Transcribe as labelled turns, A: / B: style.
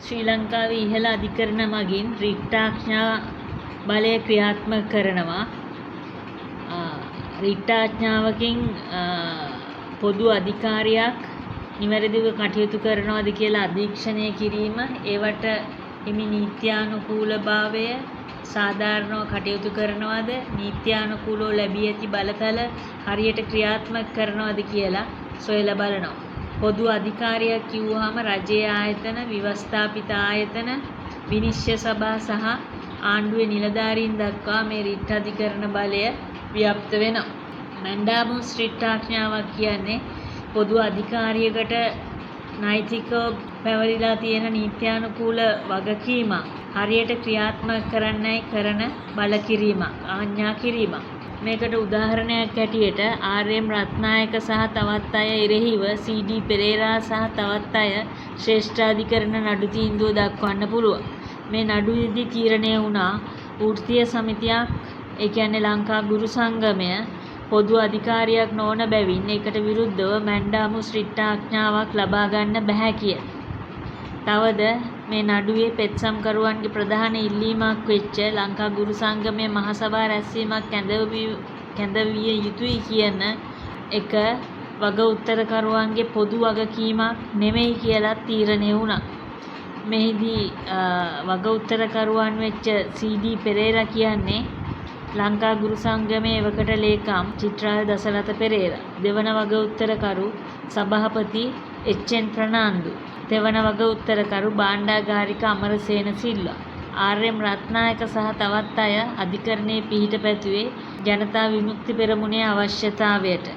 A: ශ්‍රී ලංකාවේ ඉහළ අධිකරණ මගින් රිට්ටාඥා බලය ක්‍රියාත්මක කරනවා. රිට්ටාඥාවකින් පොදු අධිකාරියක් නිවැරදිව කටයුතු කරනවාද කියලා අධීක්ෂණය කිරීම, ඒවට හිමි නීත්‍යානුකූලභාවය සාධාරණව කටයුතු කරනවාද, නීත්‍යානුකූලව ලැබී ඇති බලතල හරියට ක්‍රියාත්මක කරනවාද කියලා සොයලා බලනවා. පොදු අධිකාරියක් කිව්වහම රජයේ ආයතන, ව්‍යවස්ථාපිත ආයතන, විනිශ්චය සභා සහ ආණ්ඩුවේ නිලධාරීන් දක්වා මේ රිට් අධිකරණ බලය ව්‍යාප්ත වෙනවා. මැන්ඩාමුස් රිට්ටාඥාවක් කියන්නේ පොදු අධිකාරියකට නෛතිකව පැවරිලා තියෙන නීත්‍යානුකූල වගකීමක් හරියට ක්‍රියාත්මක කරන්නයි කරන බල කිරීමක්, ආඥා කිරීමක්. මේකට උදාහරණයක් ඇටියට ආර්.එම්. රත්නායක සහ තවත් අය එරෙහිව සී.ඩී. පෙරේරා සහ තවත් අය ශ්‍රේෂ්ඨාධිකරණ නඩු තීන්දුව දක්වන්න පුළුවන්. මේ නඩුවේදී තීරණය වුණා වෘත්තීය සමිතියක්, ඒ කියන්නේ ලංකා ගුරු සංගමය පොදු අධිකාරියක් නොවන බැවින් ඒකට විරුද්ධව මැන්ඩාමුස් රිට්ටාඥාවක් ලබා ගන්න බැහැ කිය. තවද මේ නඩුවේ පෙත්සම්කරුවන්ගේ ප්‍රධාන ඉල්ලීමක් වෙච්ච ලංකා ගුරු සංගමයේ මහසභා රැස්වීමක් කැඳවිය යුතුයි කියන එක වග උත්තරකරුවන්ගේ පොදු වගකීමක් නෙමෙයි කියලා තීරණය වුණා. මෙහිදී වග උත්තරකරුවන් වෙච්ච සී.ඩී. පෙරේරා කියන්නේ ලංකා ගුරු සංගමයේ එවකට ලේකම් චිත්‍රාල දසරථ පෙරේරා, දෙවන වග උත්තරකරු සභාපති එච්.එන්. ප්‍රනාන්දු, තෙවන වග උත්තරකරු භාණ්ඩාගාරික අමරසේන සිල්වා. ආර්.එම්. රත්නායක සහ තවත් අය අධිකරණයේ පිහිට පැතුවේ ජනතා විමුක්ති පෙරමුණේ අවශ්‍යතාවයට.